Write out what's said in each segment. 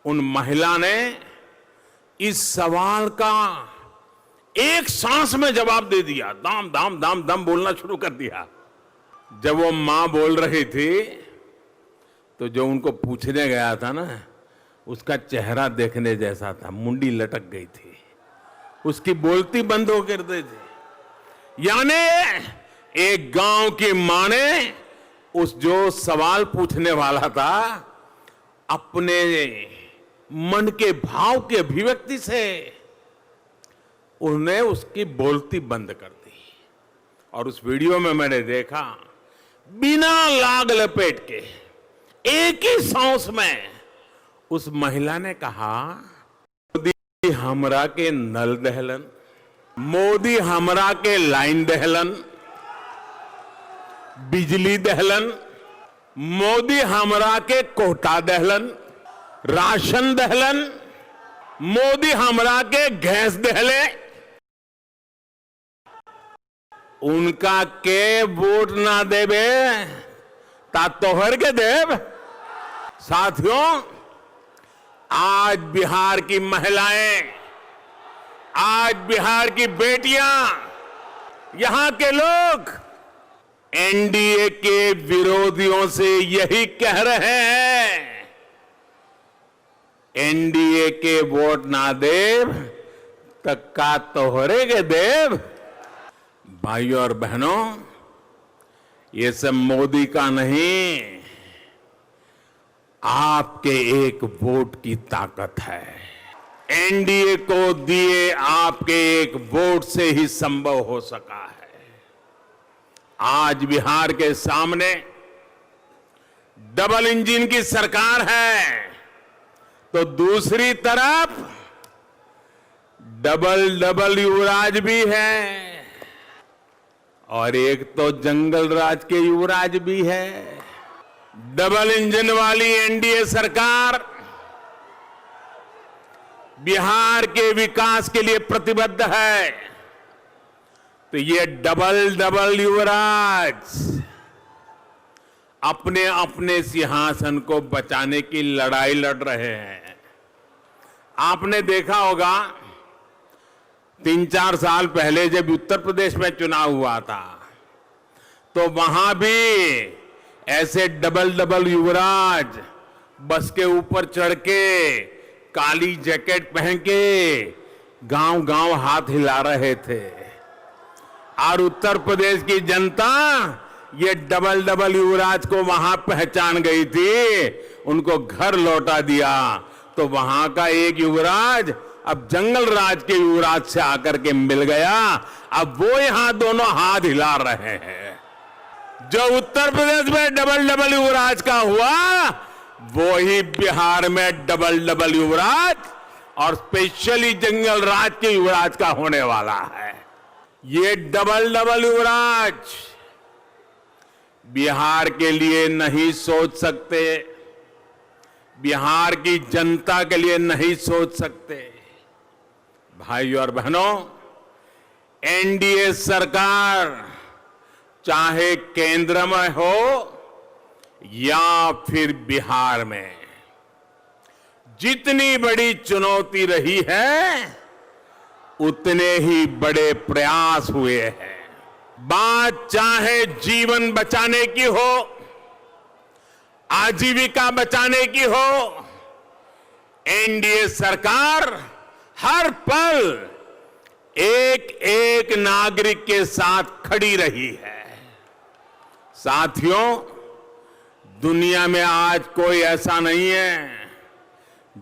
उन महिला ने इस सवाल का एक सांस में जवाब दे दिया। दाम दाम दाम दाम बोलना शुरू कर दिया। जब वो मां बोल रही थी तो जो उनको पूछने गया था ना, उसका चेहरा देखने जैसा था, मुंडी लटक गई थी, उसकी बोलती बंद हो कर दी थी। यानी एक गांव की मां ने उस जो सवाल पूछने वाला था, अपने मन के भाव की अभिव्यक्ति से उन्हें उसकी बोलती बंद कर दी। और उस वीडियो में मैंने देखा, बिना लाग लपेट के एक ही सांस में उस महिला ने कहा, मोदी हमरा के नल दहलन, मोदी हमरा के लाइन दहलन, बिजली दहलन, मोदी हमरा के कोटा दहलन, राशन दहलन, मोदी हमरा के गैस दहले। उनका के वोट ना देवे ता तोहर के देव। साथियों, आज बिहार की महिलाएं, आज बिहार की बेटियां, यहां के लोग एनडीए के विरोधियों से यही कह रहे हैं, एनडीए के वोट ना देव तक का तोहरे के देव। भाइयों और बहनों, ये सब मोदी का नहीं, आपके एक वोट की ताकत है। एनडीए को दिए आपके एक वोट से ही संभव हो सका है। आज बिहार के सामने डबल इंजन की सरकार है, तो दूसरी तरफ डबल युवराज भी है, और एक तो जंगल राज के युवराज भी है। डबल इंजन वाली एनडीए सरकार बिहार के विकास के लिए प्रतिबद्ध है, तो ये डबल युवराज अपने अपने सिंहासन को बचाने की लड़ाई लड़ रहे हैं। आपने देखा होगा, 3-4 साल पहले जब उत्तर प्रदेश में चुनाव हुआ था, तो वहां भी ऐसे डबल युवराज बस के ऊपर चढ़ के, काली जैकेट पहन के गांव गांव हाथ हिला रहे थे। और उत्तर प्रदेश की जनता ये डबल युवराज को वहां पहचान गई थी, उनको घर लौटा दिया। तो वहां का एक युवराज अब जंगल राज के युवराज से आकर के मिल गया। अब वो यहां दोनों हाथ हिला रहे हैं। जो उत्तर प्रदेश में डबल युवराज का हुआ, वो ही बिहार में डबल युवराज और स्पेशली जंगल राज के युवराज का होने वाला है। ये डबल युवराज बिहार के लिए नहीं सोच सकते, बिहार की जनता के लिए नहीं सोच सकते। भाइयों और बहनों, एनडीए सरकार चाहे केंद्र में हो या फिर बिहार में, जितनी बड़ी चुनौती रही है, उतने ही बड़े प्रयास हुए हैं। बात चाहे जीवन बचाने की हो, आजीविका बचाने की हो, एनडीए सरकार हर पल एक एक नागरिक के साथ खड़ी रही है। साथियों, दुनिया में आज कोई ऐसा नहीं है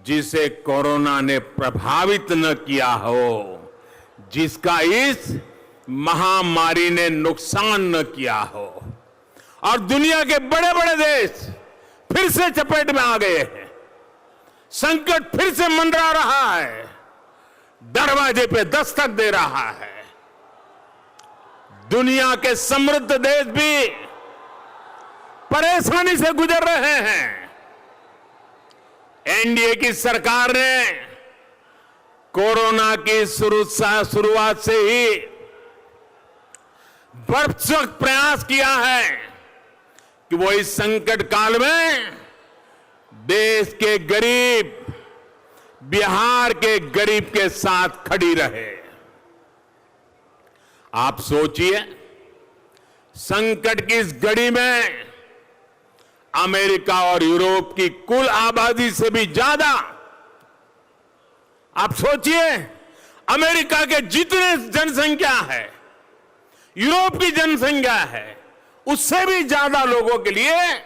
जिसे कोरोना ने प्रभावित न किया हो, जिसका इस महामारी ने नुकसान न किया हो। और दुनिया के बड़े बड़े देश फिर से चपेट में आ गए हैं। संकट फिर से मंडरा रहा है, दरवाजे पे दस्तक दे रहा है। दुनिया के समृद्ध देश भी परेशानी से गुजर रहे हैं। एनडीए की सरकार ने कोरोना की शुरुआत से ही भरसक प्रयास किया है कि वो इस संकट काल में देश के गरीब, बिहार के गरीब के साथ खड़ी रहे। आप सोचिए, संकट की इस घड़ी में अमेरिका और यूरोप की कुल आबादी से भी ज्यादा, आप सोचिए, अमेरिका के जितने जनसंख्या है, यूरोप की जनसंख्या है, उससे भी ज्यादा लोगों के लिए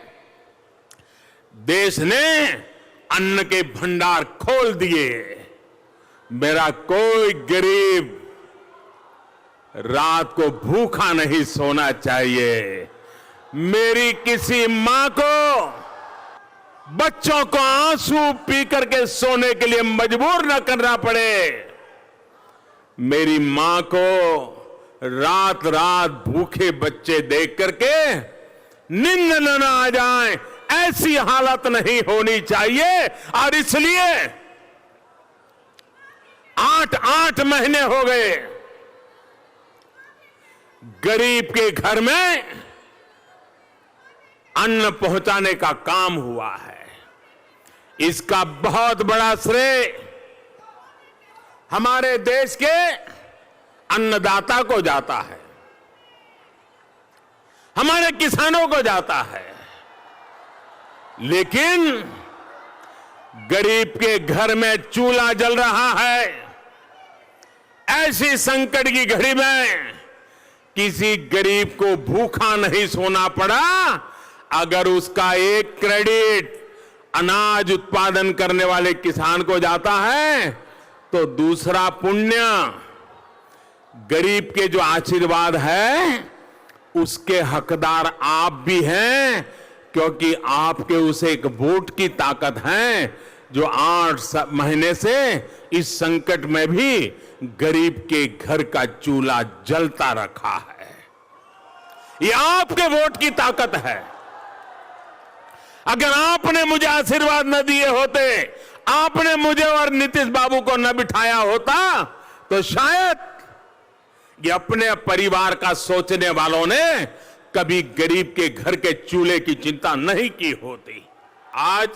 देश ने अन्न के भंडार खोल दिए। मेरा कोई गरीब रात को भूखा नहीं सोना चाहिए। मेरी किसी मां को बच्चों को आंसू पी करके सोने के लिए मजबूर न करना पड़े। मेरी मां को रात रात भूखे बच्चे देख करके नींद न आ जाए, ऐसी हालत नहीं होनी चाहिए। और इसलिए 8 महीने हो गए गरीब के घर में अन्न पहुंचाने का काम हुआ है। इसका बहुत बड़ा श्रेय हमारे देश के अन्नदाता को जाता है, हमारे किसानों को जाता है। लेकिन गरीब के घर में चूल्हा जल रहा है, ऐसी संकट की घड़ी में किसी गरीब को भूखा नहीं सोना पड़ा। अगर उसका एक क्रेडिट अनाज उत्पादन करने वाले किसान को जाता है, तो दूसरा पुण्य गरीब के जो आशीर्वाद है उसके हकदार आप भी हैं, क्योंकि आपके उस एक वोट की ताकत है जो 8 महीने से इस संकट में भी गरीब के घर का चूल्हा जलता रखा है। ये आपके वोट की ताकत है। अगर आपने मुझे आशीर्वाद न दिए होते, आपने मुझे और नीतीश बाबू को न बिठाया होता, तो शायद ये अपने परिवार का सोचने वालों ने कभी गरीब के घर के चूल्हे की चिंता नहीं की होती। आज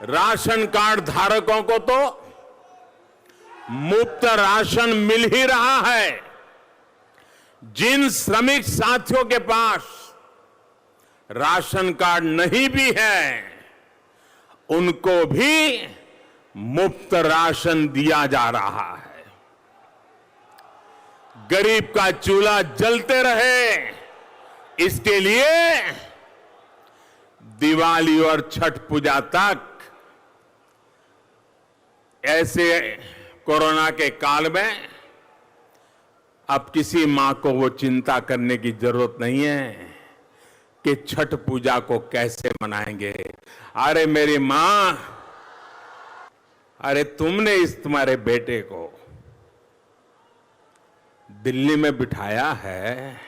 राशन कार्ड धारकों को तो मुफ्त राशन मिल ही रहा है। जिन श्रमिक साथियों के पास राशन कार्ड नहीं भी है, उनको भी मुफ्त राशन दिया जा रहा है। गरीब का चूल्हा जलते रहे, इसके लिए दिवाली और छठ पूजा तक, ऐसे कोरोना के काल में अब किसी मां को वो चिंता करने की जरूरत नहीं है कि छठ पूजा को कैसे मनाएंगे। अरे मेरी मां, अरे तुमने इस तुम्हारे बेटे को दिल्ली में बिठाया है,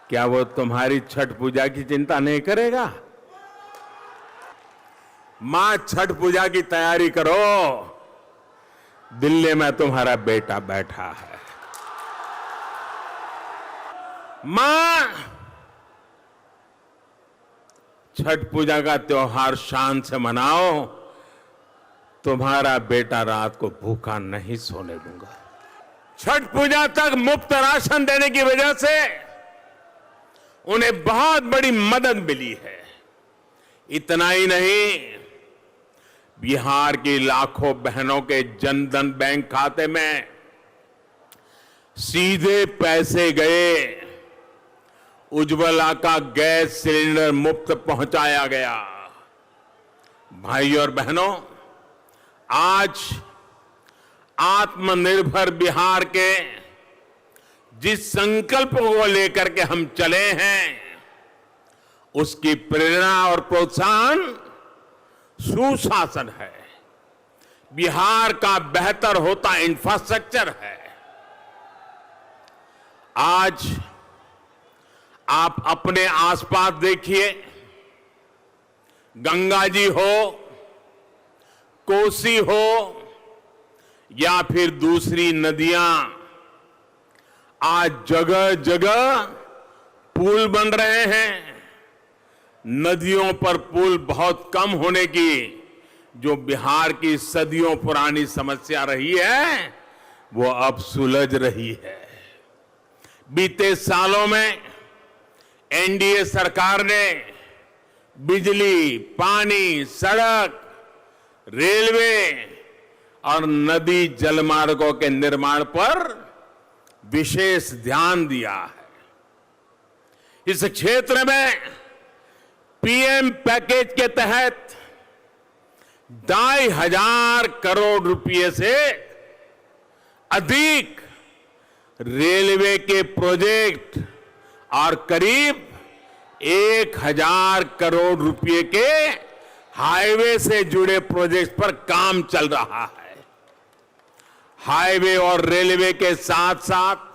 क्या वो तुम्हारी छठ पूजा की चिंता नहीं करेगा? मां, छठ पूजा की तैयारी करो, दिल्ली में तुम्हारा बेटा बैठा है। मां, छठ पूजा का त्योहार शान से मनाओ, तुम्हारा बेटा रात को भूखा नहीं सोने दूंगा। छठ पूजा तक मुफ्त राशन देने की वजह से उन्हें बहुत बड़ी मदद मिली है। इतना ही नहीं, बिहार की लाखों बहनों के जनधन बैंक खाते में सीधे पैसे गए, उज्ज्वला का गैस सिलेंडर मुफ्त पहुंचाया गया। भाई और बहनों, आज आत्मनिर्भर बिहार के जिस संकल्प को लेकर के हम चले हैं, उसकी प्रेरणा और प्रोत्साहन सुशासन है, बिहार का बेहतर होता इंफ्रास्ट्रक्चर है। आज आप अपने आसपास देखिए, गंगा जी हो, कोसी हो या फिर दूसरी नदियां, आज जगह जगह पुल बन रहे हैं। नदियों पर पुल बहुत कम होने की जो बिहार की सदियों पुरानी समस्या रही है वो अब सुलझ रही है। बीते सालों में एनडीए सरकार ने बिजली, पानी, सड़क, रेलवे और नदी जलमार्गों के निर्माण पर विशेष ध्यान दिया है। इस क्षेत्र में पीएम पैकेज के तहत 2,500 करोड़ रुपए से अधिक रेलवे के प्रोजेक्ट और करीब 1,000 करोड़ रुपए के हाईवे से जुड़े प्रोजेक्ट पर काम चल रहा है। हाईवे और रेलवे के साथ साथ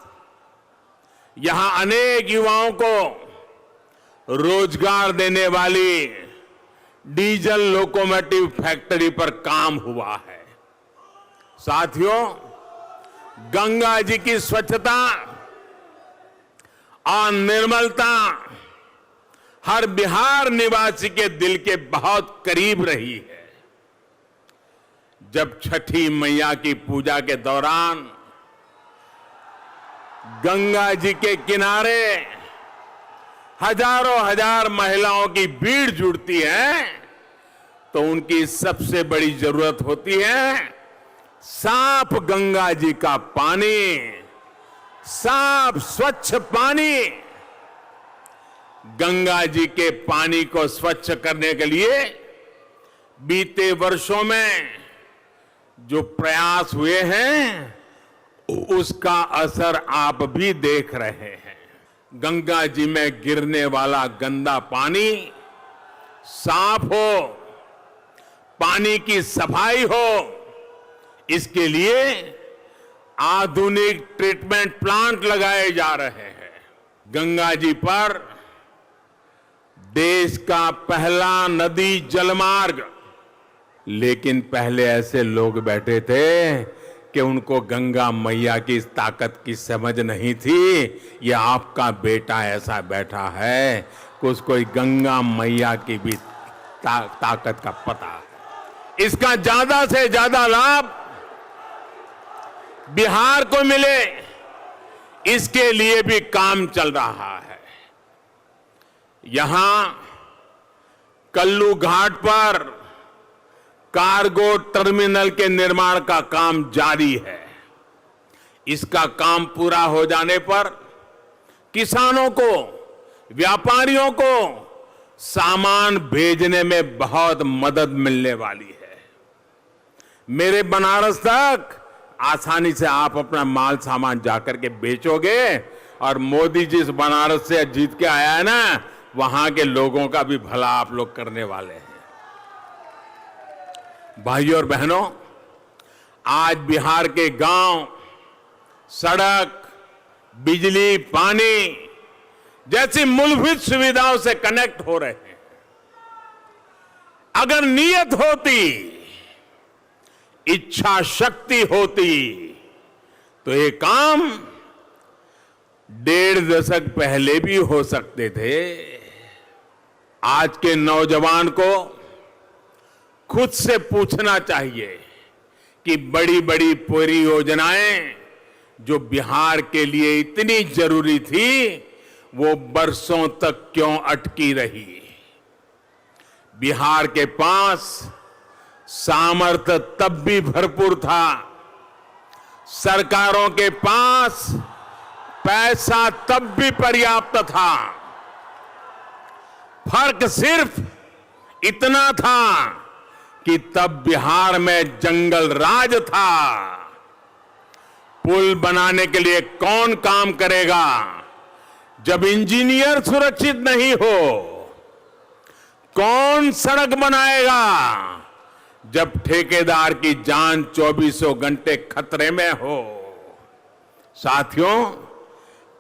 यहां अनेक युवाओं को रोजगार देने वाली डीजल लोकोमोटिव फैक्ट्री पर काम हुआ है। साथियों, गंगा जी की स्वच्छता और निर्मलता हर बिहार निवासी के दिल के बहुत करीब रही है। जब छठी मैया की पूजा के दौरान गंगा जी के किनारे हजारों हजार महिलाओं की भीड़ जुड़ती है तो उनकी सबसे बड़ी जरूरत होती है साफ गंगा जी का पानी, साफ स्वच्छ पानी। गंगा जी के पानी को स्वच्छ करने के लिए बीते वर्षों में जो प्रयास हुए हैं उसका असर आप भी देख रहे हैं। गंगा जी में गिरने वाला गंदा पानी साफ हो, पानी की सफाई हो, इसके लिए आधुनिक ट्रीटमेंट प्लांट लगाए जा रहे हैं। गंगा जी पर देश का पहला नदी जलमार्ग, लेकिन पहले ऐसे लोग बैठे थे कि उनको गंगा मैया की इस ताकत की समझ नहीं थी। ये आपका बेटा ऐसा बैठा है कि उसको गंगा मैया की भी ताकत का पता है। इसका ज्यादा से ज्यादा लाभ बिहार को मिले, इसके लिए भी काम चल रहा है। यहां कल्लू घाट पर कार्गो टर्मिनल के निर्माण का काम जारी है। इसका काम पूरा हो जाने पर किसानों को, व्यापारियों को सामान भेजने में बहुत मदद मिलने वाली है। मेरे बनारस तक आसानी से आप अपना माल सामान जाकर के बेचोगे और मोदी जी इस बनारस से जीत के आया है ना, वहां के लोगों का भी भला आप लोग करने वाले हैं। भाइयों और बहनों, आज बिहार के गांव सड़क, बिजली, पानी जैसी मूलभूत सुविधाओं से कनेक्ट हो रहे हैं। अगर नीयत होती, इच्छा शक्ति होती तो ये काम 1.5 दशक पहले भी हो सकते थे। आज के नौजवान को खुद से पूछना चाहिए कि बड़ी बड़ी परियोजनाएं जो बिहार के लिए इतनी जरूरी थी वो बरसों तक क्यों अटकी रही। बिहार के पास सामर्थ्य तब भी भरपूर था, सरकारों के पास पैसा तब भी पर्याप्त था। फर्क सिर्फ इतना था कि तब बिहार में जंगल राज था। पुल बनाने के लिए कौन काम करेगा जब इंजीनियर सुरक्षित नहीं हो? कौन सड़क बनाएगा जब ठेकेदार की जान 24 घंटे खतरे में हो? साथियों,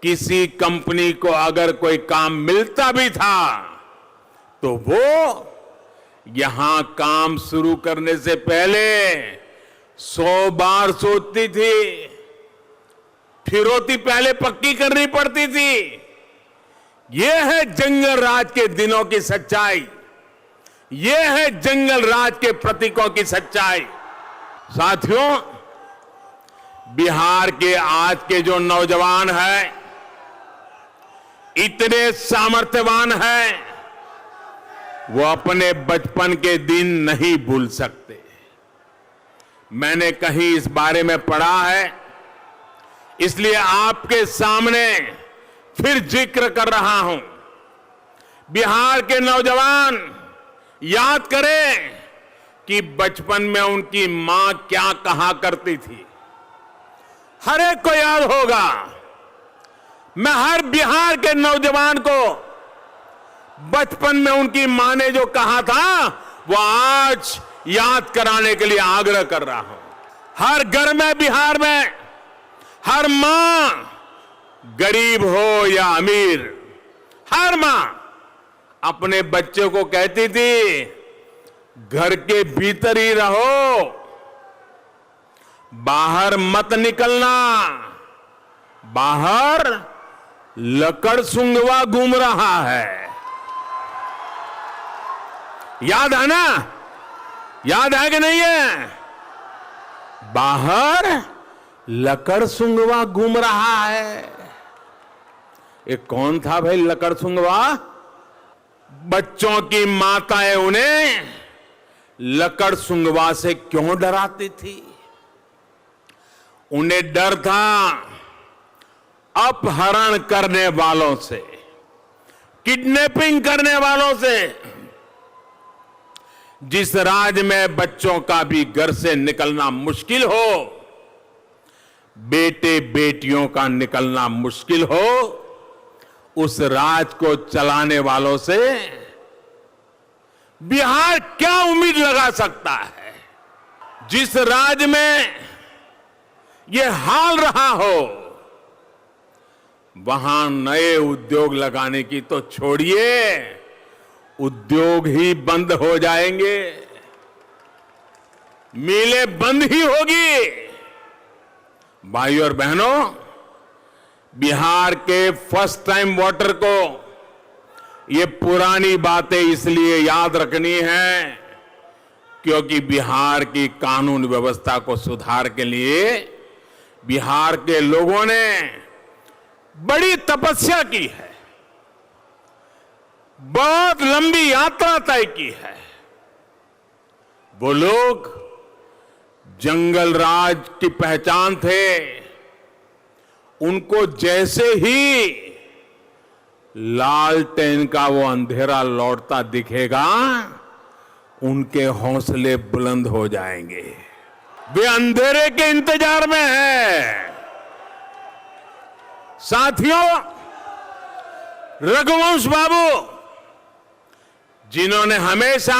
किसी कंपनी को अगर कोई काम मिलता भी था तो वो यहां काम शुरू करने से पहले 100 बार सोचती थी, फिरौती पहले पक्की करनी पड़ती थी। यह है जंगल राज के दिनों की सच्चाई। ये है जंगल राज के प्रतीकों की सच्चाई। साथियों, बिहार के आज के जो नौजवान हैं, इतने सामर्थ्यवान हैं, वो अपने बचपन के दिन नहीं भूल सकते। मैंने कहीं इस बारे में पढ़ा है, इसलिए आपके सामने फिर जिक्र कर रहा हूं। बिहार के नौजवान याद करें कि बचपन में उनकी मां क्या कहा करती थी। हर एक को याद होगा। मैं हर बिहार के नौजवान को बचपन में उनकी मां ने जो कहा था वो आज याद कराने के लिए आग्रह कर रहा हूं। हर घर में बिहार में हर मां, गरीब हो या अमीर, हर मां अपने बच्चे को कहती थी, घर के भीतर ही रहो, बाहर मत निकलना, बाहर लकड़ सुंगवा घूम रहा है। याद है ना? याद है कि नहीं है? बाहर लकड़ सुंगवा घूम रहा है। ये कौन था भाई लकड़ सुंगवा? बच्चों की माताएं उन्हें लकड़ सुंगवा से क्यों डराती थी? उन्हें डर था अपहरण करने वालों से, किडनैपिंग करने वालों से। जिस राज्य में बच्चों का भी घर से निकलना मुश्किल हो, बेटे बेटियों का निकलना मुश्किल हो, उस राज को चलाने वालों से बिहार क्या उम्मीद लगा सकता है? जिस राज्य में यह हाल रहा हो, वहां नए उद्योग लगाने की तो छोड़िए, उद्योग ही बंद हो जाएंगे, मिलें बंद ही होगी। भाइयों और बहनों, बिहार के फर्स्ट टाइम वोटर को ये पुरानी बातें इसलिए याद रखनी है क्योंकि बिहार की कानून व्यवस्था को सुधार के लिए बिहार के लोगों ने बड़ी तपस्या की है, बहुत लंबी यात्रा तय की है। वो लोग जंगल राज की पहचान थे। उनको जैसे ही लालटेन का वो अंधेरा लौटता दिखेगा, उनके हौसले बुलंद हो जाएंगे। वे अंधेरे के इंतजार में हैं। साथियों, रघुवंश बाबू, जिन्होंने हमेशा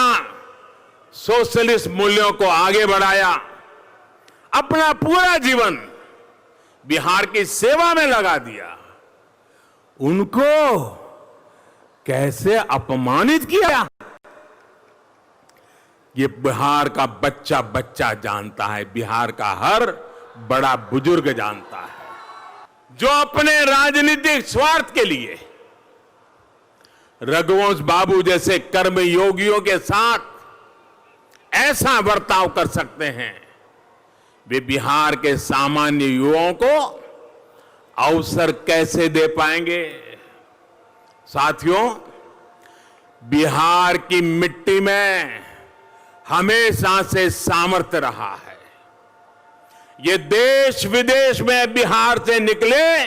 सोशलिस्ट मूल्यों को आगे बढ़ाया, अपना पूरा जीवन बिहार की सेवा में लगा दिया, उनको कैसे अपमानित किया? ये बिहार का बच्चा बच्चा जानता है, बिहार का हर बड़ा बुजुर्ग जानता है। जो अपने राजनीतिक स्वार्थ के लिए रघुवंश बाबू जैसे कर्मयोगियों के साथ ऐसा बर्ताव कर सकते हैं, वे बिहार के सामान्य युवाओं को अवसर कैसे दे पाएंगे? साथियों, बिहार की मिट्टी में हमेशा से सामर्थ्य रहा है। ये देश विदेश में बिहार से निकले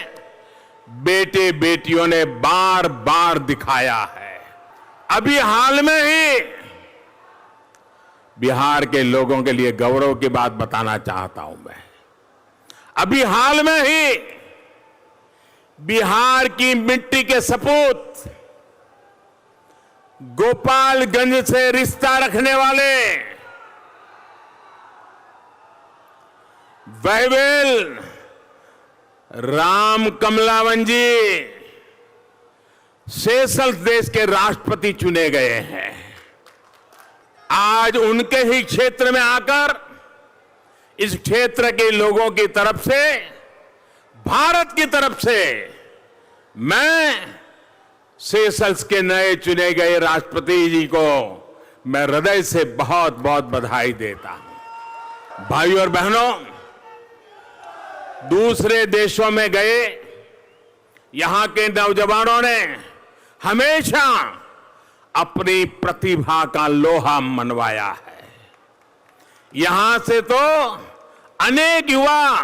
बेटे बेटियों ने बार बार दिखाया है। अभी हाल में ही बिहार के लोगों के लिए गौरव की बात बताना चाहता हूं मैं। अभी हाल में ही बिहार की मिट्टी के सपूत, गोपालगंज से रिश्ता रखने वाले वैवेल राम कमलावन जी सेशल्स देश के राष्ट्रपति चुने गए हैं। आज उनके ही क्षेत्र में आकर इस क्षेत्र के लोगों की तरफ से, भारत की तरफ से, मैं सेशल्स के नए चुने गए राष्ट्रपति जी को मैं हृदय से बहुत बहुत बधाई देता हूं। भाइयों और बहनों, दूसरे देशों में गए यहां के नौजवानों ने हमेशा अपनी प्रतिभा का लोहा मनवाया है। यहां से तो अनेक युवा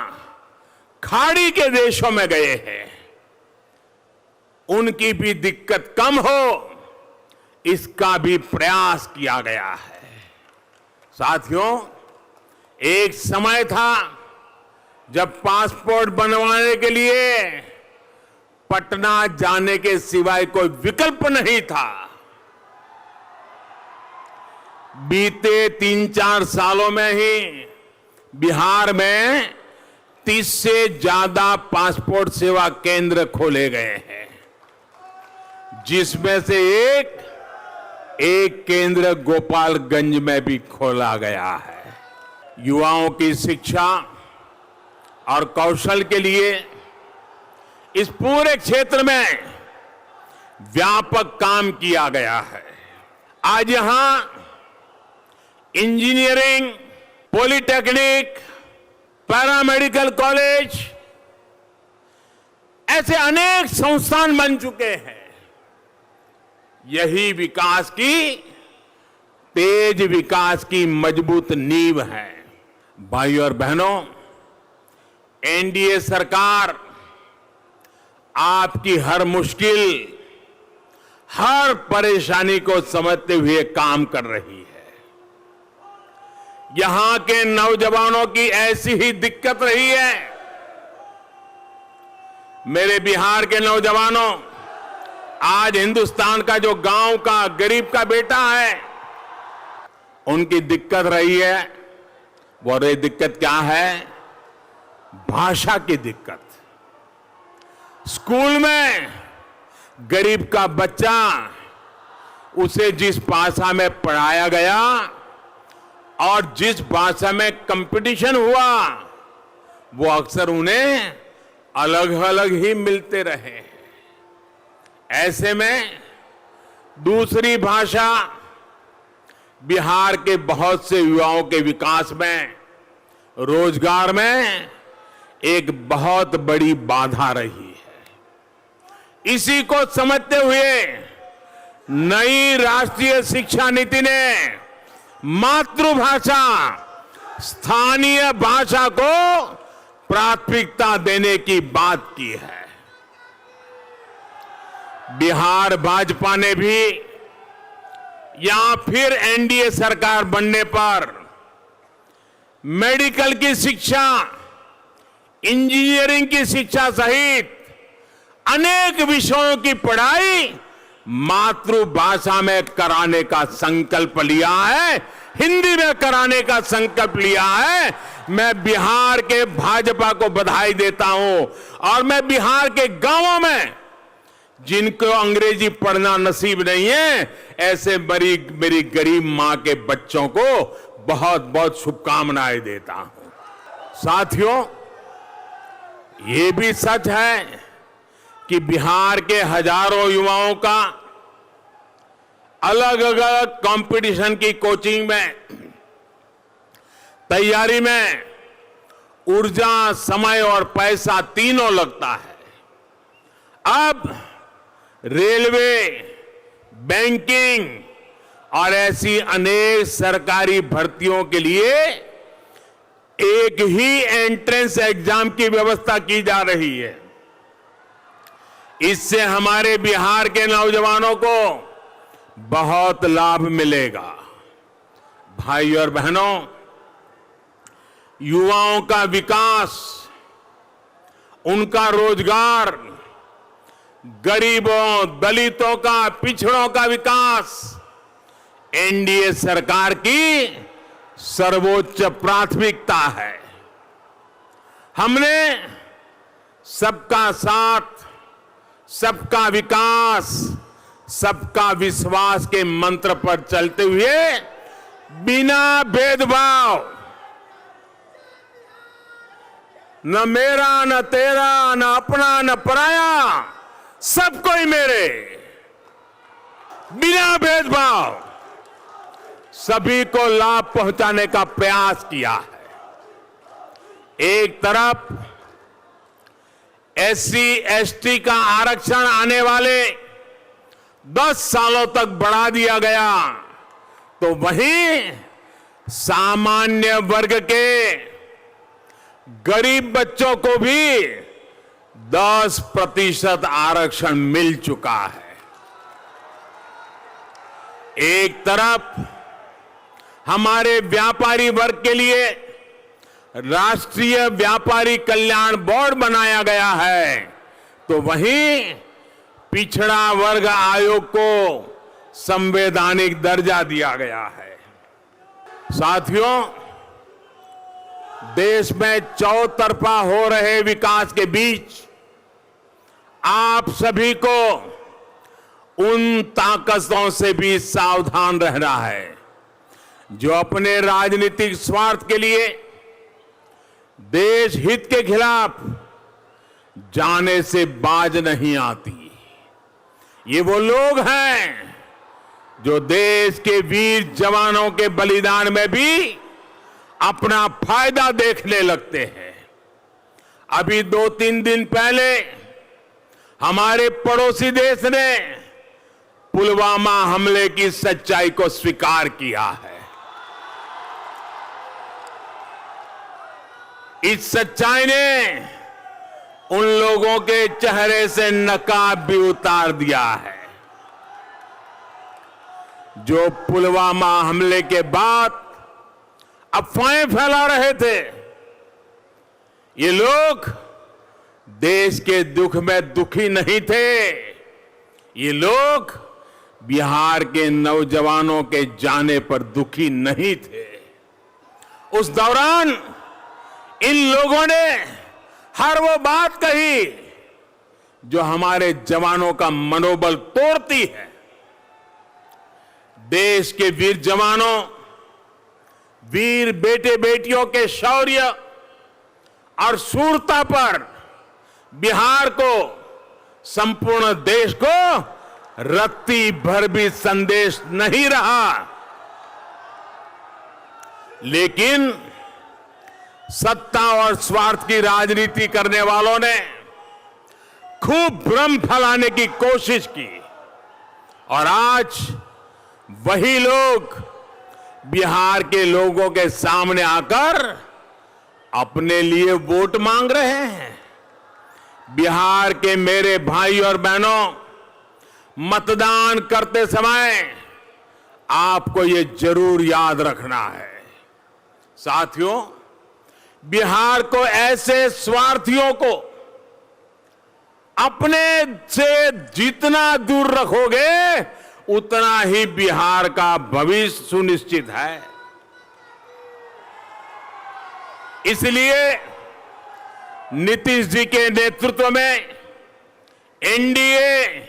खाड़ी के देशों में गए हैं। उनकी भी दिक्कत कम हो, इसका भी प्रयास किया गया है। साथियों, एक समय था जब पासपोर्ट बनवाने के लिए पटना जाने के सिवाय कोई विकल्प नहीं था। बीते 3-4 सालों में ही बिहार में 30 से ज्यादा पासपोर्ट सेवा केंद्र खोले गए हैं, जिसमें से एक केंद्र गोपालगंज में भी खोला गया है। युवाओं की शिक्षा और कौशल के लिए इस पूरे क्षेत्र में व्यापक काम किया गया है। आज यहां इंजीनियरिंग, पॉलिटेक्निक, पैरामेडिकल कॉलेज, ऐसे अनेक संस्थान बन चुके हैं। यही विकास की, तेज विकास की मजबूत नींव है। भाइयों और बहनों, एनडीए सरकार आपकी हर मुश्किल, हर परेशानी को समझते हुए काम कर रही है। यहां के नौजवानों की ऐसी ही दिक्कत रही है। मेरे बिहार के नौजवानों, आज हिंदुस्तान का जो गांव का गरीब का बेटा है, उनकी दिक्कत रही है। वो दिक्कत क्या है? भाषा की दिक्कत। स्कूल में गरीब का बच्चा, उसे जिस भाषा में पढ़ाया गया और जिस भाषा में कंपटीशन हुआ, वो अक्सर उन्हें अलग अलग ही मिलते रहे। ऐसे में दूसरी भाषा बिहार के बहुत से युवाओं के विकास में, रोजगार में एक बहुत बड़ी बाधा रही है। इसी को समझते हुए नई राष्ट्रीय शिक्षा नीति ने मातृभाषा, स्थानीय भाषा को प्राथमिकता देने की बात की है। बिहार भाजपा ने भी या फिर एनडीए सरकार बनने पर मेडिकल की शिक्षा, इंजीनियरिंग की शिक्षा सहित अनेक विषयों की पढ़ाई मातृभाषा में कराने का संकल्प लिया है, हिंदी में कराने का संकल्प लिया है। मैं बिहार के भाजपा को बधाई देता हूं और मैं बिहार के गांवों में जिनको अंग्रेजी पढ़ना नसीब नहीं है, ऐसे मेरी गरीब मां के बच्चों को बहुत बहुत शुभकामनाएं देता हूं। साथियों, ये भी सच है कि बिहार के हजारों युवाओं का अलग अलग कंपटीशन की कोचिंग में, तैयारी में ऊर्जा, समय और पैसा तीनों लगता है। अब रेलवे, बैंकिंग और ऐसी अनेक सरकारी भर्तियों के लिए एक ही एंट्रेंस एग्जाम की व्यवस्था की जा रही है। इससे हमारे बिहार के नौजवानों को बहुत लाभ मिलेगा। भाई और बहनों, युवाओं का विकास, उनका रोजगार, गरीबों, दलितों का, पिछड़ों का विकास एनडीए सरकार की सर्वोच्च प्राथमिकता है। हमने सबका साथ, सबका विकास, सबका विश्वास के मंत्र पर चलते हुए बिना भेदभाव, न मेरा न तेरा, न अपना न पराया, सब कोई मेरे, बिना भेदभाव सभी को लाभ पहुंचाने का प्रयास किया है। एक तरफ एससी एसटी का आरक्षण आने वाले 10 सालों तक बढ़ा दिया गया, तो वहीं सामान्य वर्ग के गरीब बच्चों को भी 10% आरक्षण मिल चुका है। एक तरफ हमारे व्यापारी वर्ग के लिए राष्ट्रीय व्यापारी कल्याण बोर्ड बनाया गया है, तो वहीं पिछड़ा वर्ग आयोग को संवैधानिक दर्जा दिया गया है। साथियों, देश में चौतरफा हो रहे विकास के बीच आप सभी को उन ताकतों से भी सावधान रहना है जो अपने राजनीतिक स्वार्थ के लिए देश हित के खिलाफ जाने से बाज नहीं आती। ये वो लोग हैं जो देश के वीर जवानों के बलिदान में भी अपना फायदा देखने लगते हैं। अभी 2-3 दिन पहले हमारे पड़ोसी देश ने पुलवामा हमले की सच्चाई को स्वीकार किया है। इस सच्चाई ने उन लोगों के चेहरे से नकाब भी उतार दिया है जो पुलवामा हमले के बाद अफवाहें फैला रहे थे। ये लोग देश के दुख में दुखी नहीं थे, ये लोग बिहार के नौजवानों के जाने पर दुखी नहीं थे। उस दौरान इन लोगों ने हर वो बात कही जो हमारे जवानों का मनोबल तोड़ती है। देश के वीर जवानों, वीर बेटे बेटियों के शौर्य और शूरता पर बिहार को, संपूर्ण देश को रत्ती भर भी संदेश नहीं रहा। लेकिन सत्ता और स्वार्थ की राजनीति करने वालों ने खूब भ्रम फैलाने की कोशिश की और आज वही लोग बिहार के लोगों के सामने आकर अपने लिए वोट मांग रहे हैं। बिहार के मेरे भाई और बहनों, मतदान करते समय आपको ये जरूर याद रखना है। साथियों, बिहार को ऐसे स्वार्थियों को अपने से जितना दूर रखोगे उतना ही बिहार का भविष्य सुनिश्चित है। इसलिए नीतीश जी के नेतृत्व में एनडीए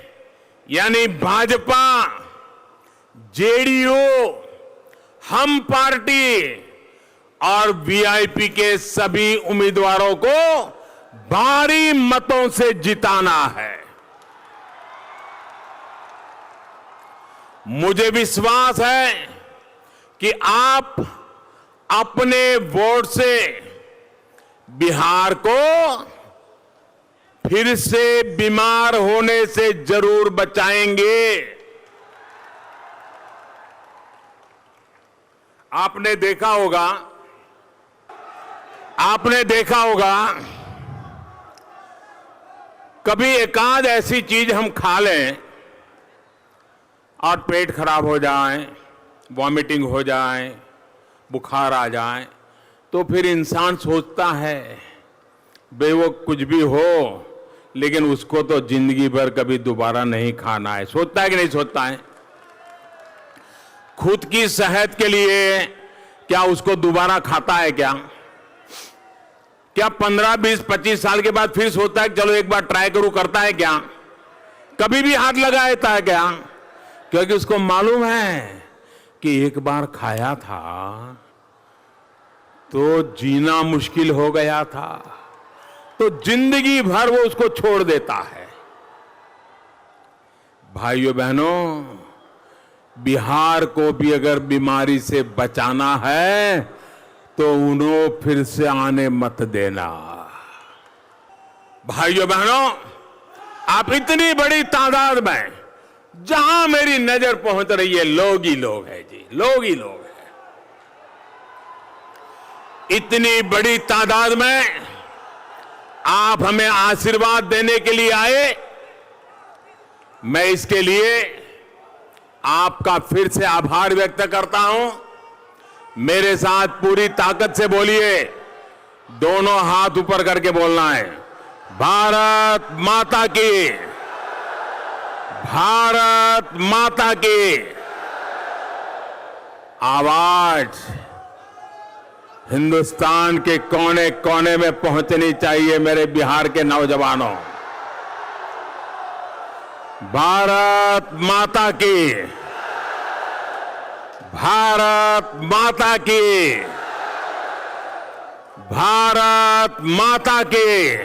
यानी भाजपा, जेडीयू, हम पार्टी और वीआईपी के सभी उम्मीदवारों को भारी मतों से जिताना है। मुझे विश्वास है कि आप अपने वोट से बिहार को फिर से बीमार होने से जरूर बचाएंगे। आपने देखा होगा कभी एकाध ऐसी चीज हम खा लें और पेट खराब हो जाए, वॉमिटिंग हो जाए, बुखार आ जाए, तो फिर इंसान सोचता है भाई वो कुछ भी हो लेकिन उसको तो जिंदगी भर कभी दोबारा नहीं खाना है। सोचता है कि नहीं सोचता है? खुद की सेहत के लिए क्या उसको दोबारा खाता है क्या? क्या 15, 20, 25 साल के बाद फिर सोचता है चलो एक बार ट्राई करूं, करता है क्या? कभी भी हाथ लगा देता है क्या? क्योंकि उसको मालूम है कि एक बार खाया था तो जीना मुश्किल हो गया था, तो जिंदगी भर वो उसको छोड़ देता है। भाइयों बहनों, बिहार को भी अगर बीमारी से बचाना है तो उन्हें फिर से आने मत देना। भाइयों बहनों, आप इतनी बड़ी तादाद में, जहां मेरी नजर पहुंच रही है, लोग ही लोग हैं जी, लोग ही लोग हैं। इतनी बड़ी तादाद में आप हमें आशीर्वाद देने के लिए आए, मैं इसके लिए आपका फिर से आभार व्यक्त करता हूं। मेरे साथ पूरी ताकत से बोलिए, दोनों हाथ ऊपर करके बोलना है, भारत माता की, भारत माता की। आवाज हिंदुस्तान के कोने कोने में पहुंचनी चाहिए। मेरे बिहार के नौजवानों, भारत माता की, भारत माता की, भारत माता की।